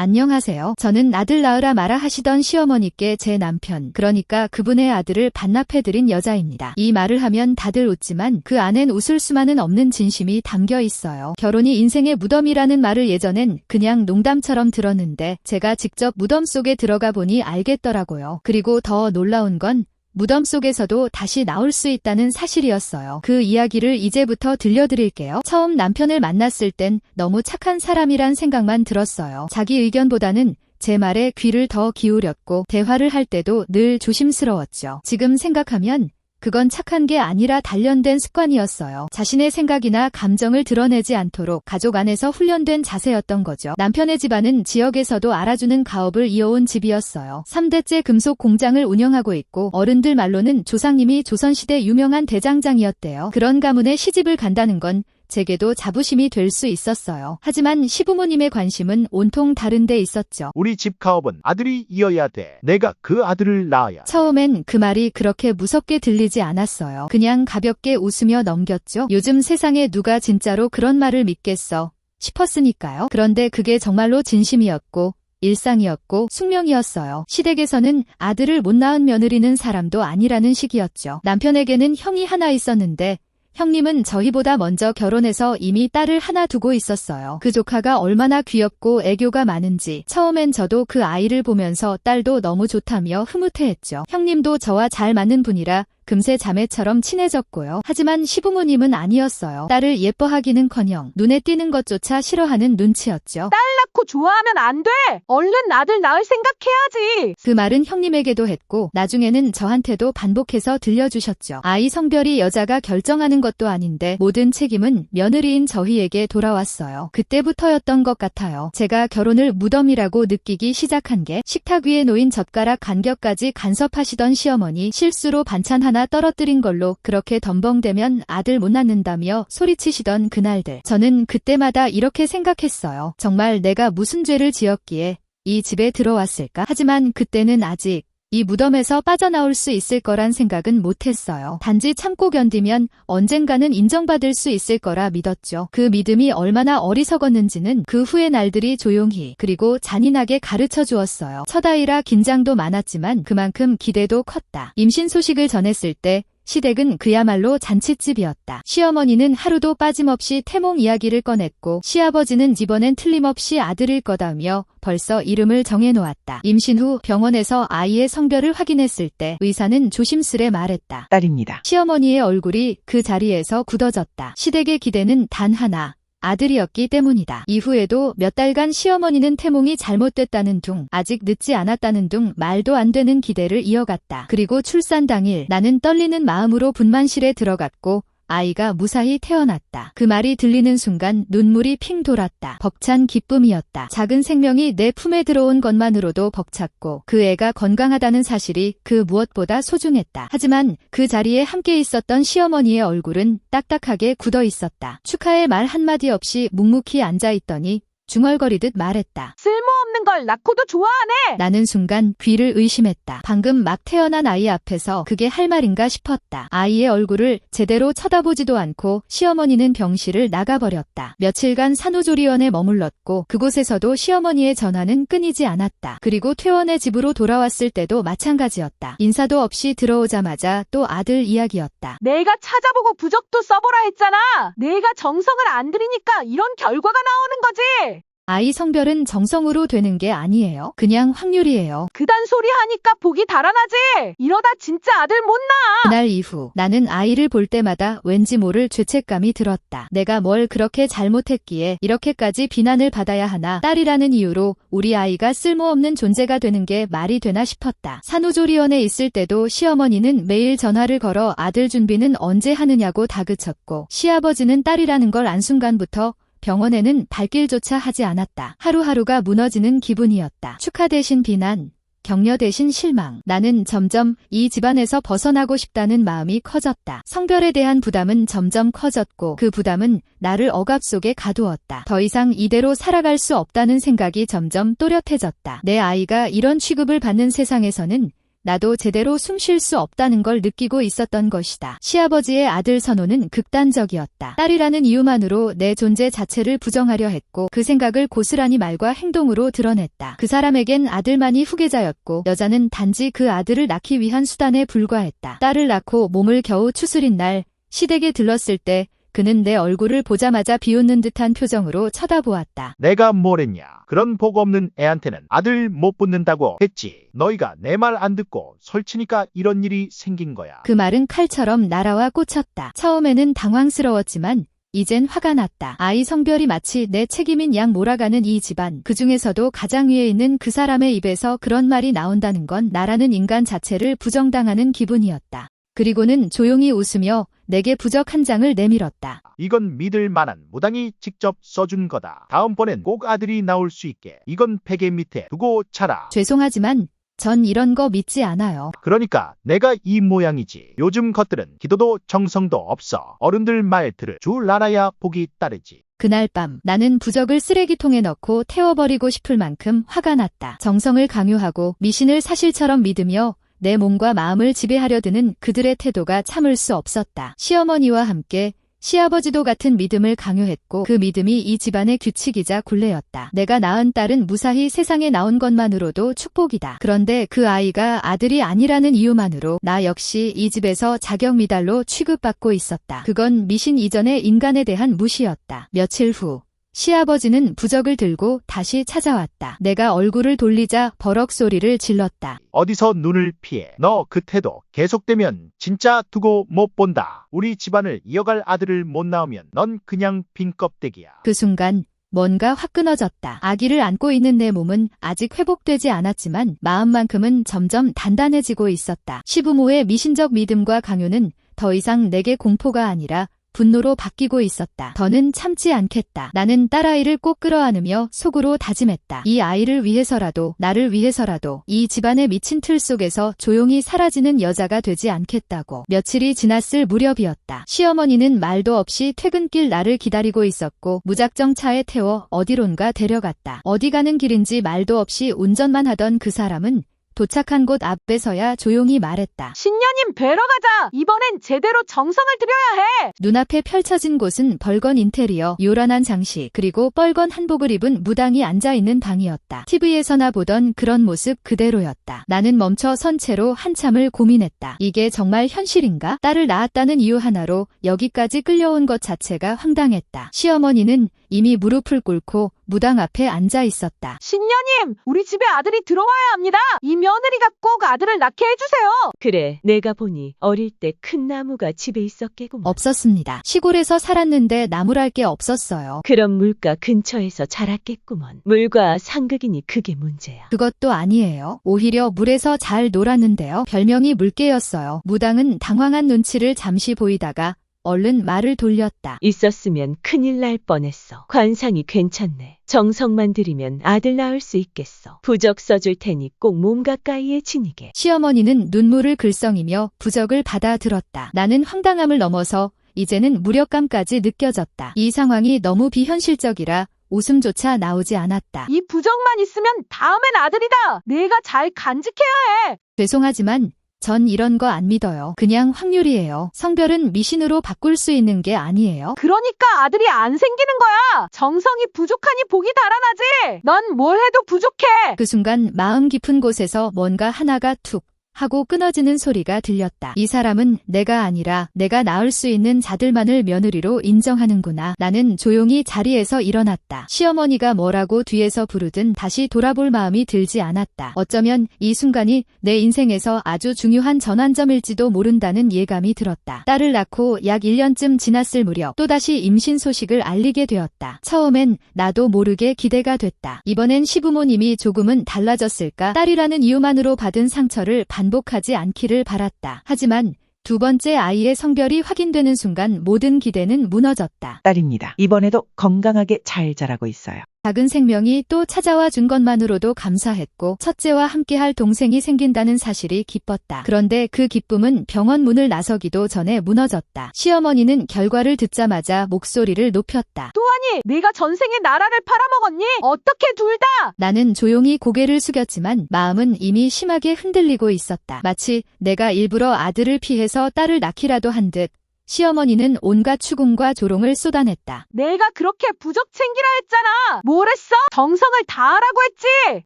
안녕하세요. 저는 아들 낳으라 마라 하시던 시어머니께 제 남편, 그러니까 그분의 아들을 반납해드린 여자입니다. 이 말을 하면 다들 웃지만 그 안엔 웃을 수만은 없는 진심이 담겨 있어요. 결혼이 인생의 무덤이라는 말을 예전엔 그냥 농담처럼 들었는데 제가 직접 무덤 속에 들어가 보니 알겠더라고요. 그리고 더 놀라운 건 무덤 속에서도 다시 나올 수 있다는 사실이었어요. 그 이야기를 이제부터 들려드릴게요. 처음 남편을 만났을 땐 너무 착한 사람이란 생각만 들었어요. 자기 의견보다는 제 말에 귀를 더 기울였고 대화를 할 때도 늘 조심스러웠죠. 지금 생각하면 그건 착한 게 아니라 단련된 습관이었어요. 자신의 생각이나 감정을 드러내지 않도록 가족 안에서 훈련된 자세였던 거죠. 남편의 집안은 지역에서도 알아주는 가업을 이어온 집이었어요. 3대째 금속 공장을 운영하고 있고 어른들 말로는 조상님이 조선시대 유명한 대장장이었대요. 그런 가문에 시집을 간다는 건 제게도 자부심이 될 수 있었어요. 하지만 시부모님의 관심은 온통 다른 데 있었죠. 우리 집 가업은 아들이 이어야 돼. 내가 그 아들을 낳아야 돼. 처음엔 그 말이 그렇게 무섭게 들리지 않았어요. 그냥 가볍게 웃으며 넘겼죠. 요즘 세상에 누가 진짜로 그런 말을 믿겠어 싶었으니까요. 그런데 그게 정말로 진심이었고 일상이었고 숙명이었어요. 시댁에서는 아들을 못 낳은 며느리는 사람도 아니라는 식이었죠. 남편에게는 형이 하나 있었는데 형님은 저희보다 먼저 결혼해서 이미 딸을 하나 두고 있었어요. 그 조카가 얼마나 귀엽고 애교가 많은지 처음엔 저도 그 아이를 보면서 딸도 너무 좋다며 흐뭇해했죠. 형님도 저와 잘 맞는 분이라 금세 자매처럼 친해졌고요. 하지만 시부모님은 아니었어요. 딸을 예뻐하기는커녕 눈에 띄는 것조차 싫어하는 눈치였죠. 딸 낳고 좋아하면 안 돼! 얼른 아들 낳을 생각해야지! 그 말은 형님에게도 했고 나중에는 저한테도 반복해서 들려주셨죠. 아이 성별이 여자가 결정하는 것도 아닌데 모든 책임은 며느리인 저희에게 돌아왔어요. 그때부터였던 것 같아요. 제가 결혼을 무덤이라고 느끼기 시작한 게 식탁 위에 놓인 젓가락 간격까지 간섭하시던 시어머니 실수로 반찬 하나 떨어뜨린 걸로 그렇게 덤벙대면 아들 못 낳는다며 소리치시던 그날들. 저는 그때마다 이렇게 생각했어요. 정말 내가 무슨 죄를 지었기에 이 집에 들어왔을까? 하지만 그때는 아직 이 무덤에서 빠져나올 수 있을 거란 생각은 못했어요. 단지 참고 견디면 언젠가는 인정받을 수 있을 거라 믿었죠. 그 믿음이 얼마나 어리석었는지는 그 후의 날들이 조용히 그리고 잔인하게 가르쳐 주었어요. 첫 아이라 긴장도 많았지만 그만큼 기대도 컸다. 임신 소식을 전했을 때 시댁은 그야말로 잔칫집이었다. 시어머니는 하루도 빠짐없이 태몽 이야기를 꺼냈고 시아버지는 이번엔 틀림없이 아들일 거다며 벌써 이름을 정해놓았다. 임신 후 병원에서 아이의 성별을 확인했을 때 의사는 조심스레 말했다. 딸입니다. 시어머니의 얼굴이 그 자리에서 굳어졌다. 시댁의 기대는 단 하나. 아들이었기 때문이다. 이후에도 몇 달간 시어머니는 태몽이 잘못됐다는 둥, 아직 늦지 않았다는 둥 말도 안 되는 기대를 이어갔다. 그리고 출산 당일 나는 떨리는 마음으로 분만실에 들어갔고 아이가 무사히 태어났다. 그 말이 들리는 순간 눈물이 핑 돌았다. 벅찬 기쁨이었다. 작은 생명이 내 품에 들어온 것만으로도 벅찼고 그 애가 건강하다는 사실이 그 무엇보다 소중했다. 하지만 그 자리에 함께 있었던 시어머니의 얼굴은 딱딱하게 굳어 있었다. 축하의 말 한마디 없이 묵묵히 앉아있더니 중얼거리듯 말했다. 쓸모없는 걸 낳고도 좋아하네! 나는 순간 귀를 의심했다. 방금 막 태어난 아이 앞에서 그게 할 말인가 싶었다. 아이의 얼굴을 제대로 쳐다보지도 않고 시어머니는 병실을 나가버렸다. 며칠간 산후조리원에 머물렀고 그곳에서도 시어머니의 전화는 끊이지 않았다. 그리고 퇴원의 집으로 돌아왔을 때도 마찬가지였다. 인사도 없이 들어오자마자 또 아들 이야기였다. 내가 찾아보고 부적도 써보라 했잖아! 내가 정성을 안 들이니까 이런 결과가 나오는 거지! 아이 성별은 정성으로 되는 게 아니에요. 그냥 확률이에요. 그딴 소리 하니까 복이 달아나지! 이러다 진짜 아들 못 낳아! 그날 이후 나는 아이를 볼 때마다 왠지 모를 죄책감이 들었다. 내가 뭘 그렇게 잘못했기에 이렇게까지 비난을 받아야 하나. 딸이라는 이유로 우리 아이가 쓸모없는 존재가 되는 게 말이 되나 싶었다. 산후조리원에 있을 때도 시어머니는 매일 전화를 걸어 아들 준비는 언제 하느냐고 다그쳤고 시아버지는 딸이라는 걸 안 순간부터 병원에는 발길조차 하지 않았다. 하루하루가 무너지는 기분이었다. 축하 대신 비난, 격려 대신 실망. 나는 점점 이 집안에서 벗어나고 싶다는 마음이 커졌다. 성별에 대한 부담은 점점 커졌고 그 부담은 나를 억압 속에 가두었다. 더 이상 이대로 살아갈 수 없다는 생각이 점점 또렷해졌다. 내 아이가 이런 취급을 받는 세상에서는 나도 제대로 숨 쉴 수 없다는 걸 느끼고 있었던 것이다. 시아버지의 아들 선호는 극단적이었다. 딸이라는 이유만으로 내 존재 자체를 부정하려 했고 그 생각을 고스란히 말과 행동으로 드러냈다. 그 사람에겐 아들만이 후계자였고 여자는 단지 그 아들을 낳기 위한 수단에 불과했다. 딸을 낳고 몸을 겨우 추스린 날 시댁에 들렀을 때 그는 내 얼굴을 보자마자 비웃는 듯한 표정으로 쳐다보았다. 내가 뭐랬냐. 그런 복 없는 애한테는 아들 못 붙는다고 했지. 너희가 내 말 안 듣고 설치니까 이런 일이 생긴 거야. 그 말은 칼처럼 날아와 꽂혔다. 처음에는 당황스러웠지만 이젠 화가 났다. 아이 성별이 마치 내 책임인 양 몰아가는 이 집안, 그 중에서도 가장 위에 있는 그 사람의 입에서 그런 말이 나온다는 건 나라는 인간 자체를 부정당하는 기분이었다. 그리고는 조용히 웃으며 내게 부적 한 장을 내밀었다. 이건 믿을 만한 무당이 직접 써준 거다. 다음번엔 꼭 아들이 나올 수 있게 이건 베개 밑에 두고 자라. 죄송하지만 전 이런 거 믿지 않아요. 그러니까 내가 이 모양이지. 요즘 것들은 기도도 정성도 없어. 어른들 말 들을 줄 알아야 복이 따르지. 그날 밤 나는 부적을 쓰레기통에 넣고 태워버리고 싶을 만큼 화가 났다. 정성을 강요하고 미신을 사실처럼 믿으며 내 몸과 마음을 지배하려 드는 그들의 태도가 참을 수 없었다. 시어머니와 함께 시아버지도 같은 믿음을 강요했고 그 믿음이 이 집안의 규칙이자 굴레였다. 내가 낳은 딸은 무사히 세상에 나온 것만으로도 축복이다. 그런데 그 아이가 아들이 아니라는 이유만으로 나 역시 이 집에서 자격 미달로 취급받고 있었다. 그건 미신 이전의 인간에 대한 무시였다. 며칠 후 시아버지는 부적을 들고 다시 찾아왔다. 내가 얼굴을 돌리자 버럭 소리를 질렀다. 어디서 눈을 피해. 너 그 태도 계속되면 진짜 두고 못 본다. 우리 집안을 이어갈 아들을 못 낳으면 넌 그냥 빈 껍데기야. 그 순간 뭔가 확 끊어졌다. 아기를 안고 있는 내 몸은 아직 회복되지 않았지만 마음만큼은 점점 단단해지고 있었다. 시부모의 미신적 믿음과 강요는 더 이상 내게 공포가 아니라 분노로 바뀌고 있었다. 더는 참지 않겠다. 나는 딸아이를 꼭 끌어안으며 속으로 다짐했다. 이 아이를 위해서라도, 나를 위해서라도 이 집안의 미친 틀 속에서 조용히 사라지는 여자가 되지 않겠다고. 며칠이 지났을 무렵이었다. 시어머니는 말도 없이 퇴근길 나를 기다리고 있었고 무작정 차에 태워 어디론가 데려갔다. 어디 가는 길인지 말도 없이 운전만 하던 그 사람은 도착한 곳 앞에서야 조용히 말했다. 신녀님 뵈러 가자. 이번엔 제대로 정성을 들여야 해. 눈앞에 펼쳐진 곳은 벌건 인테리어, 요란한 장식, 그리고 뻘건 한복을 입은 무당이 앉아있는 방이었다. TV에서나 보던 그런 모습 그대로였다. 나는 멈춰 선 채로 한참을 고민했다. 이게 정말 현실인가? 딸을 낳았다는 이유 하나로 여기까지 끌려온 것 자체가 황당했다. 시어머니는 이미 무릎을 꿇고 무당 앞에 앉아 있었다. 신녀님, 우리 집에 아들이 들어와야 합니다. 이 며느리가 꼭 아들을 낳게 해주세요. 그래, 내가 보니 어릴 때 큰 나무가 집에 있었겠구먼. 없었습니다. 시골에서 살았는데 나무랄 게 없었어요. 그럼 물가 근처에서 자랐겠구먼. 물과 상극이니 그게 문제야. 그것도 아니에요. 오히려 물에서 잘 놀았는데요. 별명이 물개였어요. 무당은 당황한 눈치를 잠시 보이다가 얼른 말을 돌렸다. 있었으면 큰일 날 뻔했어. 관상이 괜찮네. 정성만 들이면 아들 낳을 수 있겠어. 부적 써줄 테니 꼭 몸 가까이에 지니게. 시어머니는 눈물을 글썽이며 부적을 받아 들었다. 나는 황당함을 넘어서 이제는 무력감까지 느껴졌다. 이 상황이 너무 비현실적이라 웃음조차 나오지 않았다. 이 부적만 있으면 다음엔 아들이다. 내가 잘 간직해야 해. 죄송하지만 전 이런 거 안 믿어요. 그냥 확률이에요. 성별은 미신으로 바꿀 수 있는 게 아니에요. 그러니까 아들이 안 생기는 거야. 정성이 부족하니 복이 달아나지. 넌 뭘 해도 부족해. 그 순간 마음 깊은 곳에서 뭔가 하나가 툭 하고 끊어지는 소리가 들렸다. 이 사람은 내가 아니라 내가 낳을 수 있는 자들만을 며느리로 인정하는구나. 나는 조용히 자리에서 일어났다. 시어머니가 뭐라고 뒤에서 부르든 다시 돌아볼 마음이 들지 않았다. 어쩌면 이 순간이 내 인생에서 아주 중요한 전환점일지도 모른다는 예감이 들었다. 딸을 낳고 약 1년쯤 지났을 무렵 또다시 임신 소식을 알리게 되었다. 처음엔 나도 모르게 기대가 됐다. 이번엔 시부모님이 조금은 달라졌을까? 딸이라는 이유만으로 받은 상처를 반복하지 않기를 바랐다. 하지만 두 번째 아이의 성별이 확인되는 순간 모든 기대는 무너졌다. 딸입니다. 이번에도 건강하게 잘 자라고 있어요. 작은 생명이 또 찾아와 준 것만으로도 감사했고 첫째와 함께할 동생이 생긴다는 사실이 기뻤다. 그런데 그 기쁨은 병원 문을 나서기도 전에 무너졌다. 시어머니는 결과를 듣자마자 목소리를 높였다. 또하니 내가 전생에 나라를 팔아먹었니? 어떻게 둘 다? 나는 조용히 고개를 숙였지만 마음은 이미 심하게 흔들리고 있었다. 마치 내가 일부러 아들을 피해서 딸을 낳기라도 한 듯. 시어머니는 온갖 추궁과 조롱을 쏟아냈다. 내가 그렇게 부적 챙기라 했잖아. 뭘 했어? 정성을 다하라고 했지.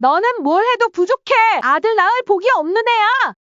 너는 뭘 해도 부족해. 아들 낳을 복이 없는 애야.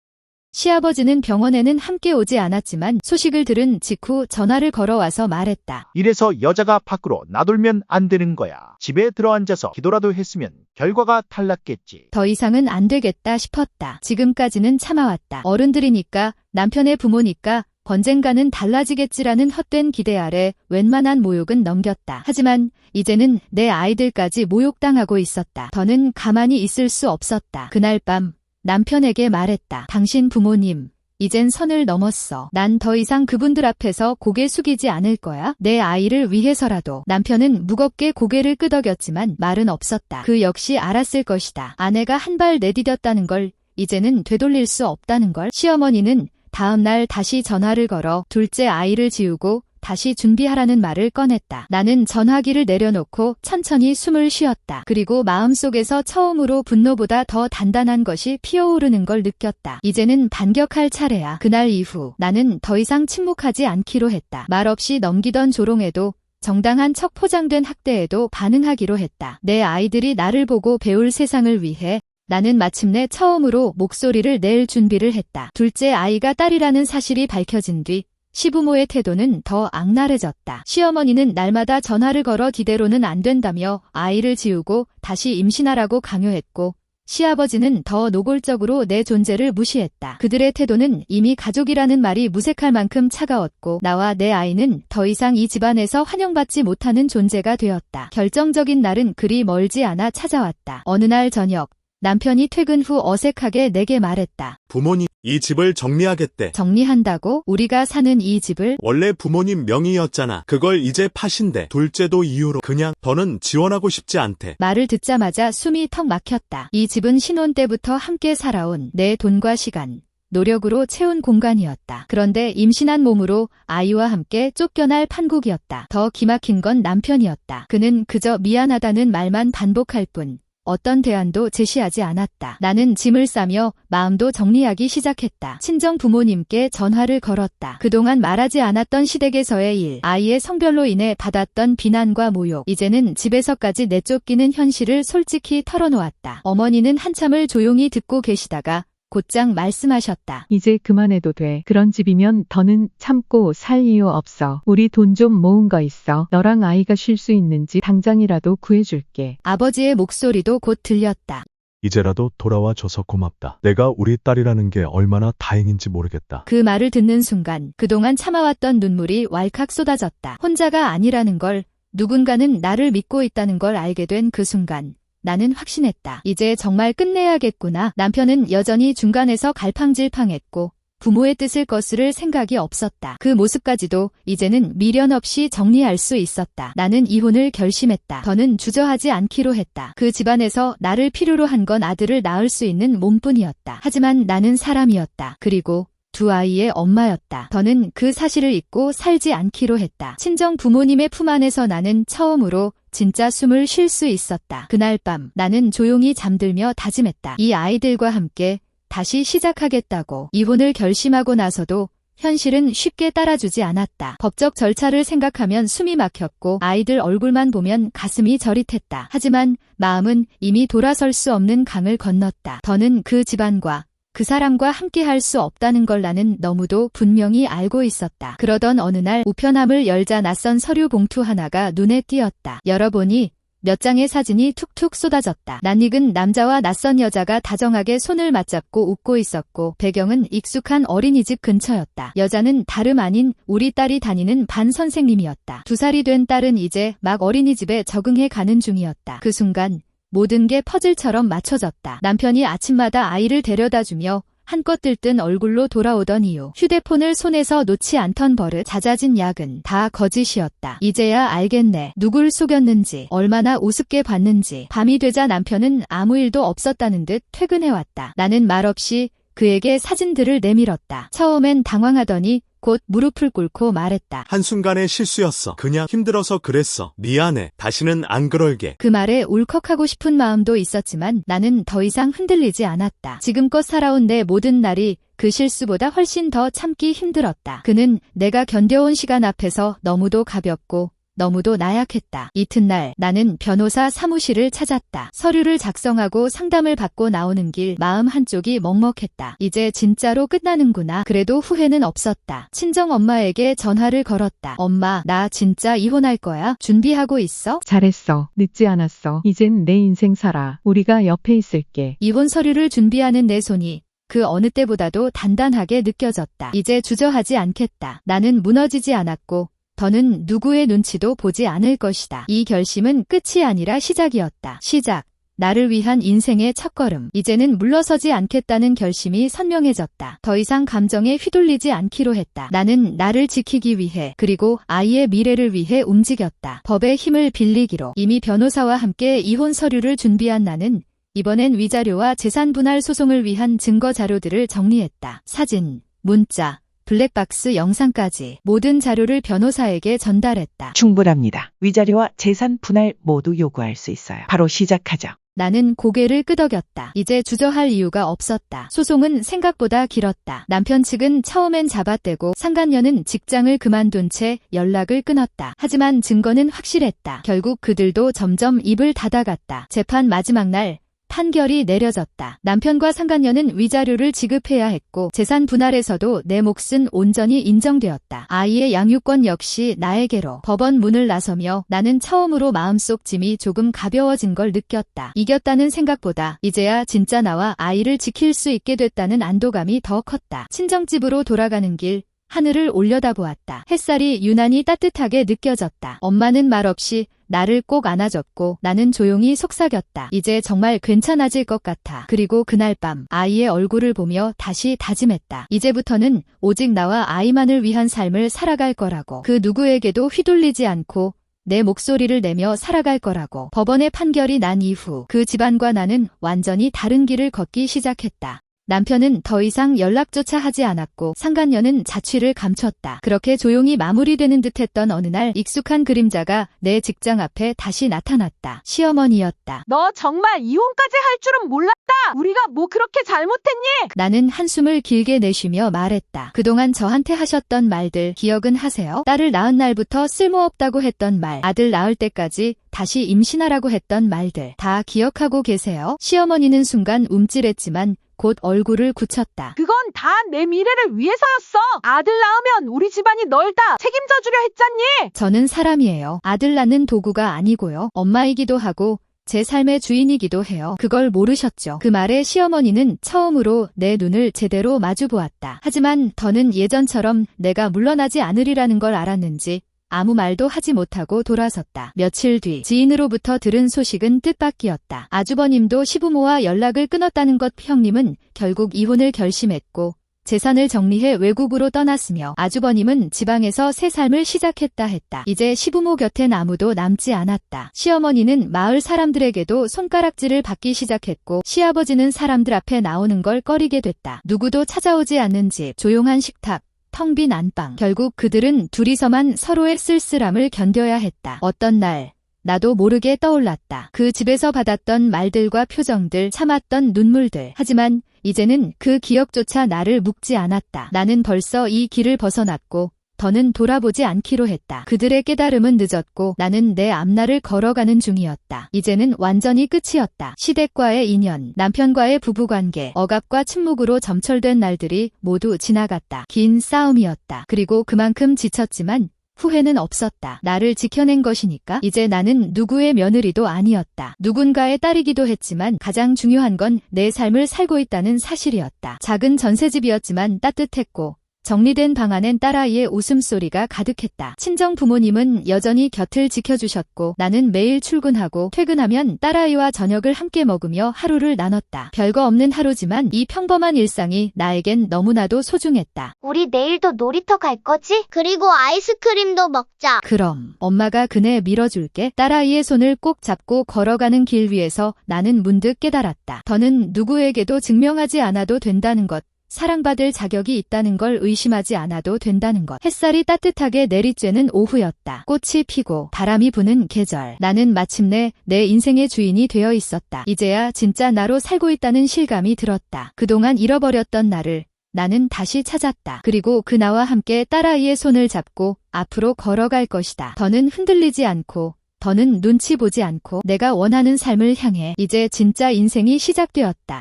시아버지는 병원에는 함께 오지 않았지만 소식을 들은 직후 전화를 걸어와서 말했다. 이래서 여자가 밖으로 나돌면 안 되는 거야. 집에 들어앉아서 기도라도 했으면 결과가 달랐겠지. 더 이상은 안 되겠다 싶었다. 지금까지는 참아왔다. 어른들이니까, 남편의 부모니까 언젠가는 달라지겠지라는 헛된 기대 아래 웬만한 모욕은 넘겼다. 하지만 이제는 내 아이들까지 모욕당하고 있었다. 더는 가만히 있을 수 없었다. 그날 밤 남편에게 말했다. 당신 부모님, 이젠 선을 넘었어. 난 더 이상 그분들 앞에서 고개 숙이지 않을 거야. 내 아이를 위해서라도. 남편은 무겁게 고개를 끄덕였지만 말은 없었다. 그 역시 알았을 것이다. 아내가 한 발 내디뎠다는 걸 이제는 되돌릴 수 없다는 걸. 시어머니는 다음 날 다시 전화를 걸어 둘째 아이를 지우고 다시 준비하라는 말을 꺼냈다. 나는 전화기를 내려놓고 천천히 숨을 쉬었다. 그리고 마음속에서 처음으로 분노보다 더 단단한 것이 피어오르는 걸 느꼈다. 이제는 반격할 차례야. 그날 이후 나는 더 이상 침묵하지 않기로 했다. 말없이 넘기던 조롱에도 정당한 척 포장된 학대에도 반응하기로 했다. 내 아이들이 나를 보고 배울 세상을 위해 나는 마침내 처음으로 목소리를 낼 준비를 했다. 둘째 아이가 딸이라는 사실이 밝혀진 뒤 시부모의 태도는 더 악랄해졌다. 시어머니는 날마다 전화를 걸어 이대로는 안 된다며 아이를 지우고 다시 임신하라고 강요했고 시아버지는 더 노골적으로 내 존재를 무시했다. 그들의 태도는 이미 가족이라는 말이 무색할 만큼 차가웠고 나와 내 아이는 더 이상 이 집안에서 환영받지 못하는 존재가 되었다. 결정적인 날은 그리 멀지 않아 찾아왔다. 어느 날 저녁 남편이 퇴근 후 어색하게 내게 말했다. 부모님, 이 집을 정리하겠대. 정리한다고? 우리가 사는 이 집을? 원래 부모님 명의였잖아. 그걸 이제 파신대. 둘째도 이유로 그냥 더는 지원하고 싶지 않대. 말을 듣자마자 숨이 턱 막혔다. 이 집은 신혼 때부터 함께 살아온 내 돈과 시간, 노력으로 채운 공간이었다. 그런데 임신한 몸으로 아이와 함께 쫓겨날 판국이었다. 더 기막힌 건 남편이었다. 그는 그저 미안하다는 말만 반복할 뿐 어떤 대안도 제시하지 않았다. 나는 짐을 싸며 마음도 정리하기 시작했다. 친정 부모님께 전화를 걸었다. 그동안 말하지 않았던 시댁에서의 일, 아이의 성별로 인해 받았던 비난과 모욕, 이제는 집에서까지 내쫓기는 현실을 솔직히 털어놓았다. 어머니는 한참을 조용히 듣고 계시다가 곧장 말씀하셨다. 이제 그만해도 돼. 그런 집이면 더는 참고 살 이유 없어. 우리 돈 좀 모은 거 있어. 너랑 아이가 쉴 수 있는 집 당장이라도 구해줄게. 아버지의 목소리도 곧 들렸다. 이제라도 돌아와 줘서 고맙다. 내가 우리 딸이라는 게 얼마나 다행인지 모르겠다. 그 말을 듣는 순간 그동안 참아왔던 눈물이 왈칵 쏟아졌다. 혼자가 아니라는 걸, 누군가는 나를 믿고 있다는 걸 알게 된 그 순간 나는 확신했다. 이제 정말 끝내야겠구나. 남편은 여전히 중간에서 갈팡질팡했고 부모의 뜻을 거스를 생각이 없었다. 그 모습까지도 이제는 미련 없이 정리할 수 있었다. 나는 이혼을 결심했다. 더는 주저하지 않기로 했다. 그 집안에서 나를 필요로 한 건 아들을 낳을 수 있는 몸뿐이었다. 하지만 나는 사람이었다. 그리고 두 아이의 엄마였다. 더는 그 사실을 잊고 살지 않기로 했다. 친정 부모님의 품 안에서 나는 처음으로 진짜 숨을 쉴 수 있었다. 그날 밤 나는 조용히 잠들며 다짐했다. 이 아이들과 함께 다시 시작하겠다고. 이혼을 결심하고 나서도 현실은 쉽게 따라주지 않았다. 법적 절차를 생각하면 숨이 막혔고 아이들 얼굴만 보면 가슴이 저릿했다. 하지만 마음은 이미 돌아설 수 없는 강을 건넜다. 더는 그 집안과 그 사람과 함께 할 수 없다는 걸 나는 너무도 분명히 알고 있었다. 그러던 어느 날 우편함을 열자 낯선 서류 봉투 하나가 눈에 띄었다. 열어보니 몇 장의 사진이 툭툭 쏟아졌다. 낯익은 남자와 낯선 여자가 다정하게 손을 맞잡고 웃고 있었고 배경은 익숙한 어린이집 근처였다. 여자는 다름 아닌 우리 딸이 다니는 반 선생님이었다. 2살이 된 딸은 이제 막 어린이집에 적응해 가는 중이었다. 그 순간 모든 게 퍼즐처럼 맞춰졌다. 남편이 아침마다 아이를 데려다주며 한껏 들뜬 얼굴로 돌아오던 이유, 휴대폰을 손에서 놓지 않던 버릇, 잦아진 야근, 다 거짓이었다. 이제야 알겠네. 누굴 속였는지, 얼마나 우습게 봤는지. 밤이 되자 남편은 아무 일도 없었다는 듯 퇴근해왔다. 나는 말없이 그에게 사진들을 내밀었다. 처음엔 당황하더니 곧 무릎을 꿇고 말했다. 한순간의 실수였어. 그냥 힘들어서 그랬어. 미안해. 다시는 안 그럴게. 그 말에 울컥하고 싶은 마음도 있었지만 나는 더 이상 흔들리지 않았다. 지금껏 살아온 내 모든 날이 그 실수보다 훨씬 더 참기 힘들었다. 그는 내가 견뎌온 시간 앞에서 너무도 가볍고 너무도 나약했다. 이튿날 나는 변호사 사무실을 찾았다. 서류를 작성하고 상담을 받고 나오는 길 마음 한쪽이 먹먹했다. 이제 진짜로 끝나는구나. 그래도 후회는 없었다. 친정 엄마에게 전화를 걸었다. 엄마, 나 진짜 이혼할 거야. 준비하고 있어? 잘했어. 늦지 않았어. 이젠 내 인생 살아. 우리가 옆에 있을게. 이혼 서류를 준비하는 내 손이 그 어느 때보다도 단단하게 느껴졌다. 이제 주저하지 않겠다. 나는 무너지지 않았고 더는 누구의 눈치도 보지 않을 것이다. 이 결심은 끝이 아니라 시작이었다. 시작. 나를 위한 인생의 첫걸음. 이제는 물러서지 않겠다는 결심이 선명해졌다. 더 이상 감정에 휘둘리지 않기로 했다. 나는 나를 지키기 위해 그리고 아이의 미래를 위해 움직였다. 법의 힘을 빌리기로. 이미 변호사와 함께 이혼 서류를 준비한 나는 이번엔 위자료와 재산 분할 소송을 위한 증거 자료들을 정리했다. 사진, 문자, 블랙박스 영상까지 모든 자료를 변호사에게 전달했다. 충분합니다. 위자료와 재산 분할 모두 요구할 수 있어요. 바로 시작하죠. 나는 고개를 끄덕였다. 이제 주저할 이유가 없었다. 소송은 생각보다 길었다. 남편 측은 처음엔 잡아떼고 상간녀는 직장을 그만둔 채 연락을 끊었다. 하지만 증거는 확실했다. 결국 그들도 점점 입을 닫아갔다. 재판 마지막 날 판결이 내려졌다. 남편과 상간녀는 위자료를 지급해야 했고 재산 분할에서도 내 몫은 온전히 인정되었다. 아이의 양육권 역시 나에게로. 법원 문을 나서며 나는 처음으로 마음속 짐이 조금 가벼워진 걸 느꼈다. 이겼다는 생각보다 이제야 진짜 나와 아이를 지킬 수 있게 됐다는 안도감이 더 컸다. 친정집으로 돌아가는 길 하늘을 올려다보았다. 햇살이 유난히 따뜻하게 느껴졌다. 엄마는 말없이 나를 꼭 안아줬고 나는 조용히 속삭였다. 이제 정말 괜찮아질 것 같아. 그리고 그날 밤 아이의 얼굴을 보며 다시 다짐했다. 이제부터는 오직 나와 아이만을 위한 삶을 살아갈 거라고. 그 누구에게도 휘둘리지 않고 내 목소리를 내며 살아갈 거라고. 법원의 판결이 난 이후 그 집안과 나는 완전히 다른 길을 걷기 시작했다. 남편은 더 이상 연락조차 하지 않았고 상간녀는 자취를 감췄다. 그렇게 조용히 마무리되는 듯했던 어느 날 익숙한 그림자가 내 직장 앞에 다시 나타났다. 시어머니였다. 너 정말 이혼까지 할 줄은 몰랐다. 우리가 뭐 그렇게 잘못했니? 나는 한숨을 길게 내쉬며 말했다. 그동안 저한테 하셨던 말들 기억은 하세요? 딸을 낳은 날부터 쓸모없다고 했던 말, 아들 낳을 때까지 다시 임신하라고 했던 말들 다 기억하고 계세요? 시어머니는 순간 움찔했지만 곧 얼굴을 굳혔다. 그건 다 내 미래를 위해서였어. 아들 낳으면 우리 집안이 널 다 책임져 주려 했잖니. 저는 사람이에요. 아들 낳는 도구가 아니고요. 엄마이기도 하고 제 삶의 주인이기도 해요. 그걸 모르셨죠. 그 말에 시어머니는 처음으로 내 눈을 제대로 마주보았다. 하지만 더는 예전처럼 내가 물러나지 않으리라는 걸 알았는지 아무 말도 하지 못하고 돌아섰다. 며칠 뒤 지인으로부터 들은 소식은 뜻밖이었다. 아주버님도 시부모와 연락을 끊었다는 것. 형님은 결국 이혼을 결심했고 재산을 정리해 외국으로 떠났으며 아주버님은 지방에서 새 삶을 시작했다 했다. 이제 시부모 곁엔 아무도 남지 않았다. 시어머니는 마을 사람들에게도 손가락질을 받기 시작했고 시아버지는 사람들 앞에 나오는 걸 꺼리게 됐다. 누구도 찾아오지 않는 집, 조용한 식탁, 텅 빈 안방. 결국 그들은 둘이서만 서로의 쓸쓸함을 견뎌야 했다. 어떤 날 나도 모르게 떠올랐다. 그 집에서 받았던 말들과 표정들, 참았던 눈물들. 하지만 이제는 그 기억조차 나를 묶지 않았다. 나는 벌써 이 길을 벗어났고 더는 돌아보지 않기로 했다. 그들의 깨달음은 늦었고 나는 내 앞날을 걸어가는 중이었다. 이제는 완전히 끝이었다. 시댁과의 인연, 남편과의 부부관계, 억압과 침묵으로 점철된 날들이 모두 지나갔다. 긴 싸움이었다. 그리고 그만큼 지쳤지만 후회는 없었다. 나를 지켜낸 것이니까. 이제 나는 누구의 며느리도 아니었다. 누군가의 딸이기도 했지만 가장 중요한 건 내 삶을 살고 있다는 사실이었다. 작은 전셋집이었지만 따뜻했고 정리된 방 안엔 딸아이의 웃음소리가 가득했다. 친정 부모님은 여전히 곁을 지켜주셨고 나는 매일 출근하고 퇴근하면 딸아이와 저녁을 함께 먹으며 하루를 나눴다. 별거 없는 하루지만 이 평범한 일상이 나에겐 너무나도 소중했다. 우리 내일도 놀이터 갈 거지? 그리고 아이스크림도 먹자. 그럼 엄마가 그네 밀어줄게. 딸아이의 손을 꼭 잡고 걸어가는 길 위에서 나는 문득 깨달았다. 더는 누구에게도 증명하지 않아도 된다는 것. 사랑받을 자격이 있다는 걸 의심하지 않아도 된다는 것. 햇살이 따뜻하게 내리쬐는 오후였다. 꽃이 피고 바람이 부는 계절. 나는 마침내 내 인생의 주인이 되어 있었다. 이제야 진짜 나로 살고 있다는 실감이 들었다. 그동안 잃어버렸던 나를 나는 다시 찾았다. 그리고 그 나와 함께 딸아이의 손을 잡고 앞으로 걸어갈 것이다. 더는 흔들리지 않고 더는 눈치 보지 않고 내가 원하는 삶을 향해 이제 진짜 인생이 시작되었다.